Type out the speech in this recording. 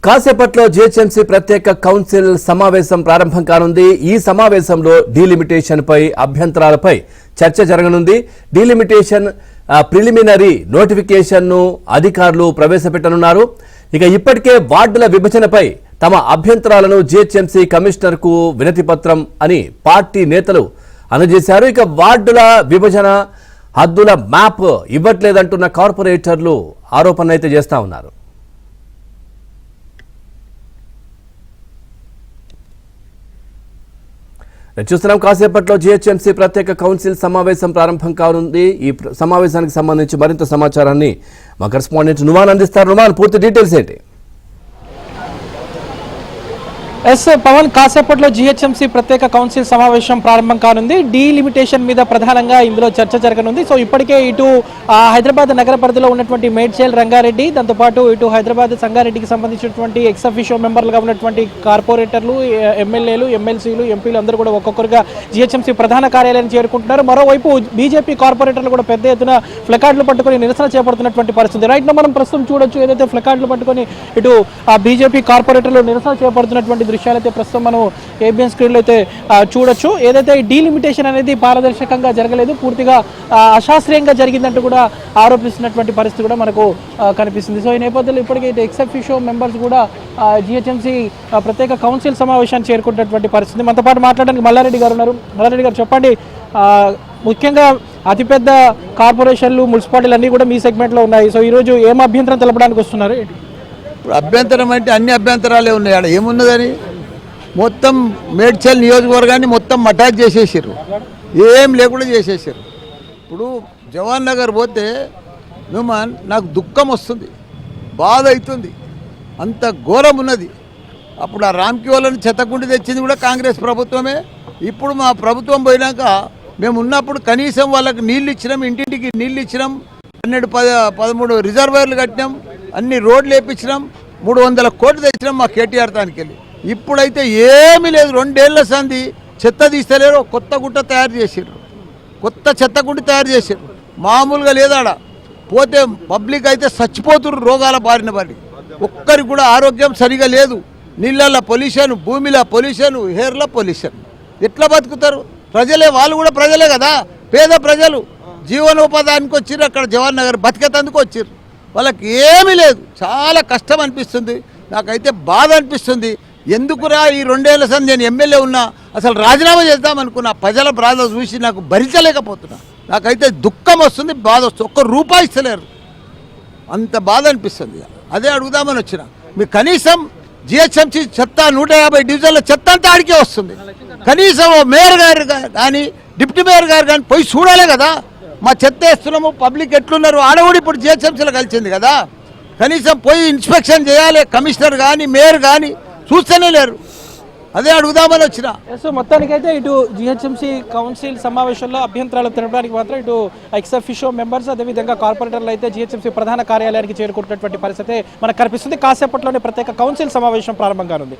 కాసేపట్లో జీహెచ్ఎంసీ ప్రత్యేక కౌన్సిల్ సమావేశం ప్రారంభం కానుంది. ఈ సమావేశంలో డీలిమిటేషన్ పై అభ్యంతరాలపై చర్చ జరగనుంది. డీలిమిటేషన్ ప్రిలిమినరీ నోటిఫికేషన్ ను అధికారులు ప్రవేశపెట్టనున్నారు. ఇక ఇప్పటికే వార్డుల విభజనపై తమ అభ్యంతరాలను జీహెచ్ఎంసీ కమిషనర్ కు వినతి పత్రం అని పార్టీ నేతలు అందజేశారు. ఇక వార్డుల విభజన హద్దుల మ్యాప్ ఇవ్వట్లేదంటున్న కార్పొరేటర్లు ఆరోపణలు అయితే చేస్తా ఉన్నారు. చూస్తున్నాం కాసేపట్లో జీహెచ్ఎంసీ ప్రత్యేక కౌన్సిల్ సమావేశం ప్రారంభం కానుంది. ఈ సమావేశానికి సంబంధించి మరింత సమాచారాన్ని మా కరెస్పాండెంట్ నుమాన్ అందిస్తారు. నుమాన్, పూర్తి డీటెయిల్స్ ఏంటి? ఎస్ పవన్, కాసేపట్లో జీహెచ్ఎంసీ ప్రత్యేక కౌన్సిల్ సమావేశం ప్రారంభం కానుంది. డీలిమిటేషన్ మీద ప్రధానంగా ఇందులో చర్చ జరగనుంది. సో ఇప్పటికే ఇటు హైదరాబాద్ నగర పరిధిలో ఉన్నటువంటి మేడ్చల్, రంగారెడ్డి, దాంతోపాటు ఇటు హైదరాబాద్ సంగారెడ్డికి సంబంధించినటువంటి ఎక్స్ అఫీషియో మెంబర్లుగా ఉన్నటువంటి కార్పొరేటర్లు, ఎమ్మెల్యేలు, ఎమ్మెల్సీలు, ఎంపీలు అందరూ కూడా ఒక్కొక్కరుగా జీహెచ్ఎంసీ ప్రధాన కార్యాలయాన్ని చేరుకుంటున్నారు. మరోవైపు బీజేపీ కార్పొరేటర్లు కూడా పెద్ద ఎత్తున ఫ్లెకార్డులు పట్టుకొని నిరసన చేపడుతున్నటువంటి పరిస్థితి. రైట్ నా మనం ప్రస్తుతం చూడొచ్చు, ఏదైతే ఫ్లెకార్డులు పట్టుకొని ఇటు బీజేపీ కార్పొరేటర్లు నిరసన చేపడుతున్నటువంటి దృశ్యాలు అయితే ప్రస్తుతం మనం ఏబిఎన్ స్క్రీన్లో అయితే చూడొచ్చు. ఏదైతే డీలిమిటేషన్ అనేది పారదర్శకంగా జరగలేదు, పూర్తిగా అశాస్త్రీయంగా జరిగిందంటూ కూడా ఆరోపిస్తున్నటువంటి పరిస్థితి కూడా మనకు కనిపిస్తుంది. సో ఈ నేపథ్యంలో ఇప్పటికే ఎక్స్ అఫీషియో మెంబర్స్ కూడా జీహెచ్ఎంసీ ప్రత్యేక కౌన్సిల్ సమావేశాన్ని చేరుకున్నటువంటి పరిస్థితి. మనతో పాటు మాట్లాడడానికి మల్లారెడ్డి గారు ఉన్నారు. మల్లారెడ్డి గారు, చెప్పండి, ముఖ్యంగా అతిపెద్ద కార్పొరేషన్లు, మున్సిపాలిటీలు అన్నీ కూడా మీ సెగ్మెంట్లో ఉన్నాయి. సో ఈరోజు ఏం అభ్యంతరం తెలపడానికి వస్తున్నారు? ఇప్పుడు అభ్యంతరం అంటే అన్ని అభ్యంతరాలే ఉన్నాయి. ఆడ ఏమున్నదని మొత్తం మేడ్చల్ నియోజకవర్గాన్ని మొత్తం అటాచ్ చేసేసారు, ఏం లేకుండా చేసేసారు. ఇప్పుడు జవాన్ నగర్ పోతే నాకు దుఃఖం వస్తుంది, బాధ అవుతుంది, అంత ఘోరం ఉన్నది. అప్పుడు ఆ రామ్కి వాళ్ళని చెత్తకుండి తెచ్చింది కూడా కాంగ్రెస్ ప్రభుత్వమే. ఇప్పుడు మా ప్రభుత్వం పోయినాక మేము ఉన్నప్పుడు కనీసం వాళ్ళకి నీళ్ళు ఇచ్చినాం, ఇంటింటికి నీళ్ళు ఇచ్చినాం, 12-13 రిజర్వాయర్లు కట్టినాం, అన్ని రోడ్లు వేయించినాం, 300 కోట్లు తెచ్చినాం మా కేటీఆర్ దానికి వెళ్ళి. ఇప్పుడైతే ఏమీ లేదు. 2 ఏళ్ల సంది చెత్త తీస్తలేరు, కొత్త గుట్ట తయారు చేసారు, కొత్త చెత్త గుండి తయారు చేసారు. మామూలుగా లేదాడ పోతే పబ్లిక్ అయితే చచ్చిపోతున్నారు రోగాల బారిన పడి. ఒక్కరికి కూడా ఆరోగ్యం సరిగా లేదు. నీళ్ళల్లో పొల్యూషన్, భూమిలో పొల్యూషన్, హెయిర్లో పొల్యూషన్. ఎట్లా బతుకుతారు ప్రజలే? వాళ్ళు కూడా ప్రజలే కదా, పేద ప్రజలు. జీవనోపాధానికి వచ్చారు, అక్కడ జవాన్ నగర్ బతికేతందుకు వచ్చారు. వాళ్ళకి ఏమీ లేదు, చాలా కష్టం అనిపిస్తుంది. నాకైతే బాధ అనిపిస్తుంది. ఎందుకురా ఈ 2 ఏళ్ల సంది నేను ఎమ్మెల్యే ఉన్నా అసలు రాజీనామా చేద్దామనుకున్నా. ప్రజల బాధ చూసి నాకు భరించలేకపోతున్నా. నాకైతే దుఃఖం వస్తుంది, బాధ వస్తుంది. ఒక్క రూపాయి ఇస్తలేరు, అంత బాధ అనిపిస్తుంది. అదే అడుగుదామని వచ్చిన. మీరు కనీసం జిహెచ్ఎంసీ చెత్త 150 డివిజన్ల చెత్త అంతా ఆడికే వస్తుంది. కనీసం మేయర్ గారు కానీ డిప్యూటీ మేయర్ గారు కానీ పోయి చూడాలి కదా. మా చెత్త వేస్తున్నాము, పబ్లిక్ ఎట్లున్నారు, ఆడవుడు ఇప్పుడు జిహెచ్ఎంసీలో కలిసింది కదా. కనీసం పోయి ఇన్స్పెక్షన్ చేయాలి కమిషనర్ కానీ మేయర్ కానీ, చూస్తూనే లేరు. అదే అడుగుదామని వచ్చిన. సో మొత్తానికైతే ఇటు జిహెచ్ఎంసీ కౌన్సిల్ సమావేశంలో అభ్యంతరాలు తెలపడానికి మాత్రం ఇటు ఎక్స్ అఫీషియో మెంబర్స్, అదేవిధంగా కార్పొరేటర్లు అయితే జిహెచ్ఎంసీ ప్రధాన కార్యాలయానికి చేరుకుంటున్నటువంటి పరిస్థితి మనకు కనిపిస్తుంది. కాసేపట్లోనే ప్రత్యేక కౌన్సిల్ సమావేశం ప్రారంభం కానుంది.